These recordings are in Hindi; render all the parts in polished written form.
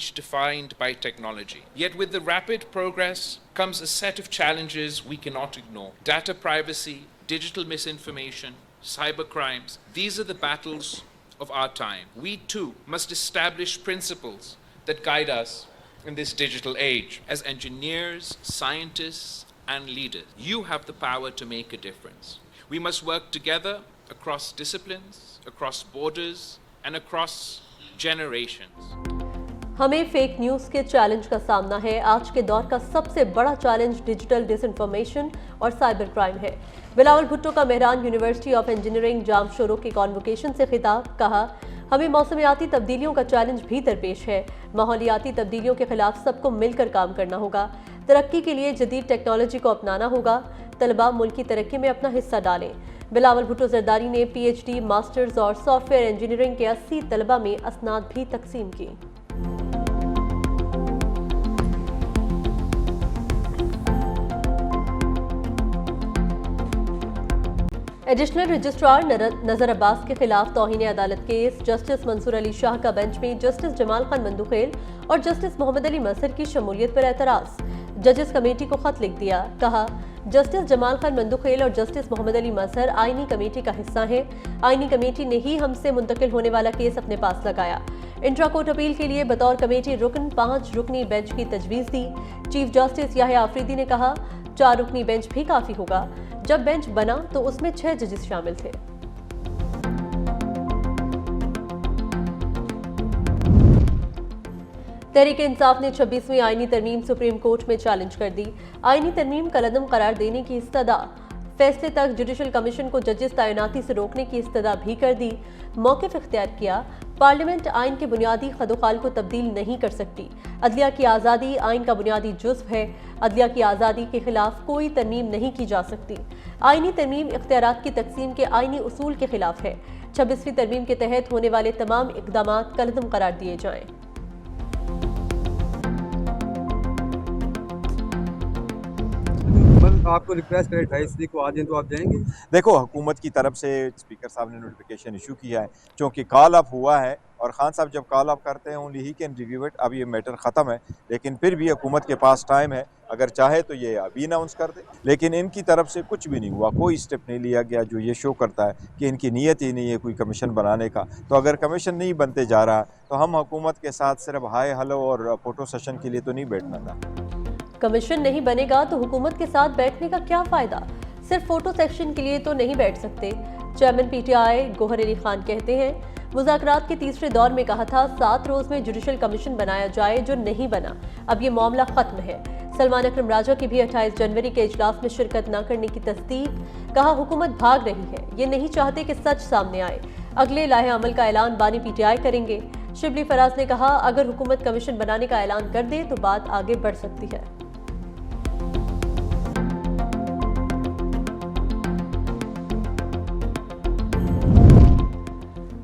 age defined by technology. Yet with the rapid progress comes a set of challenges we cannot ignore. Data privacy, digital misinformation, cyber crimes. These are the battles of our time. We too must establish principles that guide us in this digital age. As engineers, scientists, and leaders, you have the power to make a difference. We must work together across disciplines, across borders, and across generations. हमें फेक न्यूज़ के चैलेंज का सामना है। आज के दौर का सबसे बड़ा चैलेंज डिजिटल डिसइंफॉर्मेशन और साइबर क्राइम है। बिलावल भुट्टो का मेहरान यूनिवर्सिटी ऑफ इंजीनियरिंग जामशोरों के कॉन्वोकेशन से खिताब, कहा हमें मौसमियाती तब्दीलियों का चैलेंज भी दरपेश है। माहौलियाती तब्दीलियों के खिलाफ सबको मिलकर काम करना होगा। तरक्की के लिए जदीद टेक्नोलॉजी को अपनाना होगा। तलबा मुल्क की तरक्की में अपना हिस्सा डालें। बिलावल भुट्टो जरदारी ने PhD, मास्टर्स और सॉफ्टवेयर इंजीनियरिंग के 80 तलबा में असनाद भी तकसीम की। एडिशनल रजिस्ट्रार नजर अब्बास के खिलाफ तौहीन अदालत केस। जस्टिस मंसूर अली शाह का बेंच में जस्टिस जमाल खान मंदुखेल और जस्टिस मोहम्मद अली मजहर की शमूलियत पर एतराज। जजेस कमेटी को खत लिख दिया, कहा जस्टिस जमाल खान मंदुखेल और जस्टिस मोहम्मद अली मजहर आईनी कमेटी का हिस्सा हैं। आईनी कमेटी ने ही हमसे मुंतकिल होने वाला केस अपने पास लगाया। इंट्रा कोर्ट अपील के लिए बतौर कमेटी रुकन 5 रुकनी बेंच की तजवीज़ दी। चीफ जस्टिस याहिया आफरीदी ने कहा 4 रुकनी बेंच भी काफ़ी होगा। जब बेंच बना तो उसमें 6 जजेस शामिल थे। तहरीक इंसाफ ने 26वीं आईनी तरमीम सुप्रीम कोर्ट में चैलेंज कर दी। आईनी तरमीम कलअदम करार देने की इस्तदा, फैसले तक जुडिशल कमीशन को जजेस तैनाती से रोकने की इस्तदा भी कर दी। मौक़िफ़ इख्तियार किया, पार्लियामेंट आइन के बुनियादी खदोखाल को तब्दील नहीं कर सकती। अदलिया की आज़ादी आइन का बुनियादी जुज़्व है। अदलिया की आज़ादी के खिलाफ कोई तरमीम नहीं की जा सकती। आइनी तरमीम इख्तियारात की तकसीम के आइनी उसूल के खिलाफ है। 26वीं तरमीम के तहत होने वाले तमाम इक़दामात कलअदम करार दिए जाएं। आपको रिक्वेस्ट करें 28 को आ जाएं तो आप जाएंगे? देखो, हुकूमत की तरफ से स्पीकर साहब ने नोटिफिकेशन इशू किया है, क्योंकि कॉल अप हुआ है और खान साहब जब कॉल अप करते हैं only he can review it. अब ये मैटर ख़त्म है, लेकिन फिर भी हुकूमत के पास टाइम है, अगर चाहे तो ये अभी अनाउंस कर दे। लेकिन इनकी तरफ से कुछ भी नहीं हुआ, कोई स्टेप नहीं लिया गया जो ये शो करता है कि इनकी नीयत ही नहीं है कोई कमीशन बनाने का। तो अगर कमीशन नहीं बनते जा रहा तो हम हुकूमत के साथ सिर्फ हाय हेलो और फोटो सेशन के लिए तो नहीं बैठना था। कमीशन नहीं बनेगा तो हुकूमत के साथ बैठने का क्या फायदा? सिर्फ फोटो सेक्शन के लिए तो नहीं बैठ सकते। चेयरमैन PTI गोहर अली खान कहते हैं मुज़ाकरात के तीसरे दौर में कहा था 7 रोज में जुडिशल कमीशन बनाया जाए, जो नहीं बना। अब ये मामला खत्म है। सलमान अकरम राजा की भी 28 जनवरी के इजलास में शिरकत न करने की तस्दीक। कहा हुकूमत भाग रही है, ये नहीं चाहते कि सच सामने आए। अगले लाहे अमल का ऐलान बानी PTI करेंगे। शिबली फराज ने कहा अगर हुकूमत कमीशन बनाने का ऐलान कर दे तो बात आगे बढ़ सकती है।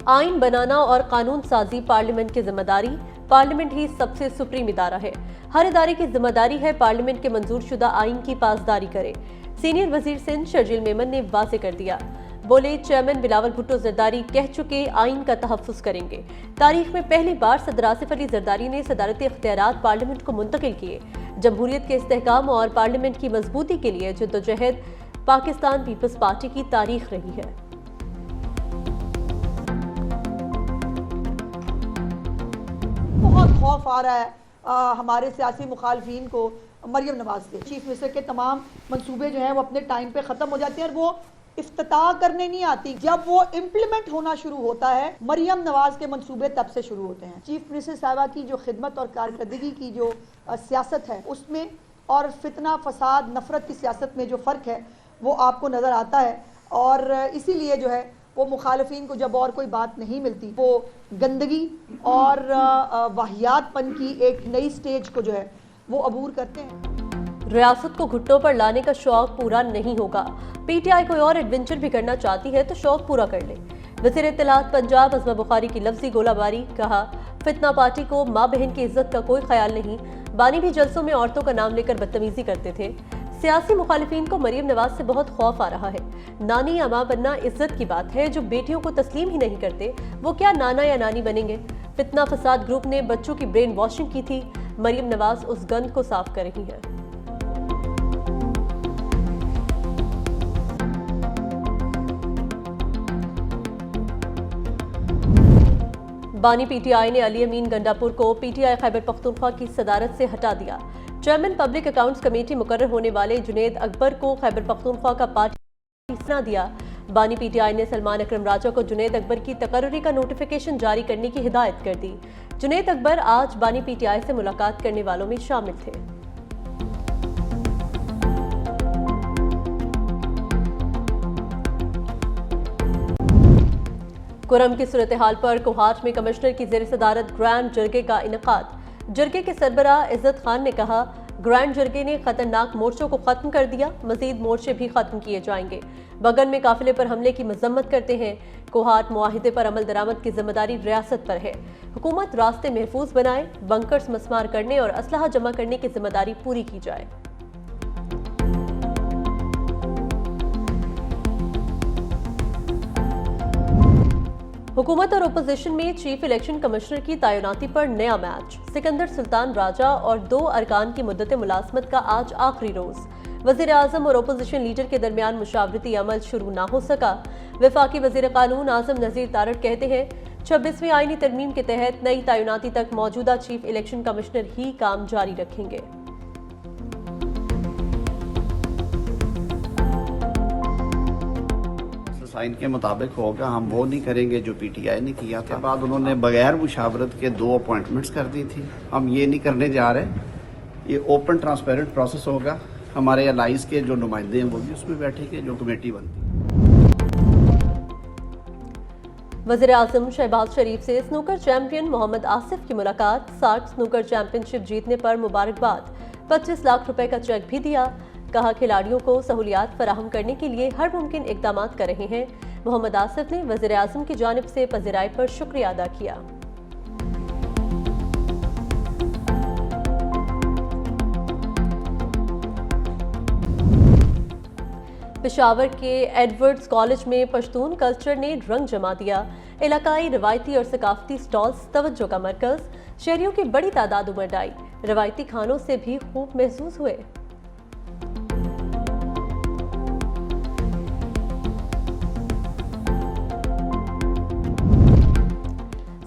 आइन बनाना और कानून साजी पार्लियामेंट की जिम्मेदारी। पार्लियामेंट ही सबसे सुप्रीम इदारा है। हर इदारे की जिम्मेदारी है पार्लियामेंट के मंजूर शुदा आइन की पासदारी करे। सीनियर वजीर सिंध शर्जील मेमन ने वाज़ेह कर दिया। बोले चेयरमैन बिलावल भुट्टो जरदारी कह चुके आइन का तहफ़्फ़ुज़ करेंगे। तारीख में पहली बार सदर आसिफ अली जरदारी ने सदारती इख्तियारात पार्लियामेंट को मुंतकिल किए। जमहूरियत के इस्तेहकाम और पार्लियामेंट की मजबूती के लिए जद्दोजहद पाकिस्तान पीपल्स पार्टी की तारीख रही है। बहुत खौफ आ रहा है हमारे सियासी मुखालफिन को मरियम नवाज से। चीफ मिनिस्टर के तमाम मंसूबे जो हैं वो अपने टाइम पे ख़त्म हो जाते हैं और वो इफ्तिताह करने नहीं आती। जब वो इम्प्लीमेंट होना शुरू होता है मरियम नवाज के मंसूबे तब से शुरू होते हैं। चीफ मिनिस्टर साहिबा की जो खिदमत और कारकर्दगी की जो सियासत है उसमें और फितना फसाद नफरत की सियासत में जो फ़र्क है वो आपको नज़र आता है। और इसीलिए जो है वो मुखालफिन को जब और कोई बात नहीं मिलती वो गंदगी और वाहियातपन की एक नई स्टेज को जो है वो अबूर करते हैं। रियासत को घुटनों पर लाने का शौक पूरा नहीं होगा। PTI कोई और एडवेंचर भी करना चाहती है तो शौक पूरा कर ले। वज़ीर इत्तलात पंजाब अज़मा बुखारी की लफ्जी गोलाबारी। कहा फितना पार्टी को माँ बहन की इज्जत का कोई ख्याल नहीं। बानी भी जलसों में औरतों का नाम लेकर बदतमीजी करते थे। सियासी मुखालिफिन को मरियम नवाज से बहुत खौफ आ रहा है। नानी या माँ बनना इज्जत की बात है। जो बेटियों को तस्लीम ही नहीं करते वो क्या नाना या नानी बनेंगे? फितना फसाद ग्रुप ने बच्चों की ब्रेन वॉशिंग की थी। मरियम नवाज उस गंद को साफ कर रही हैं। बानी पीटीआई ने अली अमीन गंडापुर को पीटीआई खैबर पख्तूनख्वा की सदारत से हटा दिया। चेयरमैन पब्लिक अकाउंट्स कमेटी मुकर्रर होने वाले जुनेद अकबर को खैबर पख्तूनख्वा का पार्टी हिस्सा दिया। बानी पीटीआई ने सलमान अकरम राजा को जुनेद अकबर की तकर्री का नोटिफिकेशन जारी करने की हिदायत कर दी। जुनेद अकबर आज बानी पीटीआई से मुलाकात करने वालों में शामिल थे। कुरम की सूरत हाल पर कोहाट में कमिश्नर की ज़ेर सदारत ग्रैंड जरगे का इनेकाद। जरगे के सरबराह इज्जत खान ने कहा, ग्रैंड जरगे ने खतरनाक मोर्चों को खत्म कर दिया, मजीद मोर्चे भी खत्म किए जाएंगे। बगन में काफिले पर हमले की मजम्मत करते हैं। कोहाट मुआहिदे पर अमल दरामद की जिम्मेदारी रियासत पर है। हुकूमत रास्ते महफूज बनाए, बंकर्स मस्मार करने और असलहा जमा करने की जिम्मेदारी पूरी की जाए। हुकूमत और ओपोजिशन में चीफ इलेक्शन कमिश्नर की तैनाती पर नया मैच। सिकंदर सुल्तान राजा और 2 अरकान की मुद्दत मुलाजमत का आज आखिरी रोज। वजीर आजम और ओपोजिशन लीडर के दरमियान मुशावरती अमल शुरू ना हो सका। वफाकी वजीर कानून आजम नजीर तारड़ कहते हैं, 26वीं आईनी तरमीम के तहत नई तैनाती तक मौजूदा चीफ इलेक्शन कमिश्नर ही काम जारी रखेंगे। साइन के मुताबिक होगा, हम वो नहीं करेंगे जो पीटीआई ने किया था। बाद उन्होंने बगैर मुशावरत के 2 अपॉइंटमेंट्स कर दी थी। हम ये नहीं करने जा रहे। ये ओपन ट्रांसपेरेंट प्रोसेस होगा। हमारे एलाइज के जो नुमाइंदे हैं वो भी उसमें बैठेंगे, जो कमेटी बनती है। वज़ीर आज़म शहबाज शरीफ से स्नूकर चैंपियन मोहम्मद आसिफ की मुलाकात। 60 स्नूकर चैंपियनशिप जीतने पर मुबारकबाद। 25 लाख रुपए का चेक भी दिया। कहा, खिलाड़ियों को सहूलियात फराहम करने के लिए हर मुमकिन इकदाम कर रहे हैं। मोहम्मद आसिफ ने वज़ीर आज़म की जानिब से पज़िराई पर शुक्रिया अदा किया। पेशावर के एडवर्ड्स कॉलेज में पश्तून कल्चर ने रंग जमा दिया। इलाकाई रवायती और सकाफती स्टॉल्स तवज्जो का मरकज। शहरियों की बड़ी तादाद उमड़ आई। रवायती खानों से भी खूब महसूस हुए।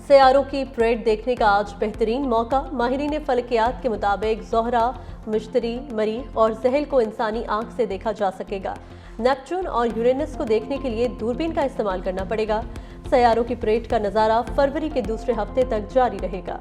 सैयारों की परेड देखने का आज बेहतरीन मौका। माहिरीन फलकियात के मुताबिक ज़ोहरा, मुश्तरी, मरीख और ज़हल को इंसानी आंख से देखा जा सकेगा। नेपच्यून और यूरेनस को देखने के लिए दूरबीन का इस्तेमाल करना पड़ेगा। सैयारों की परेड का नज़ारा फरवरी के दूसरे हफ्ते तक जारी रहेगा।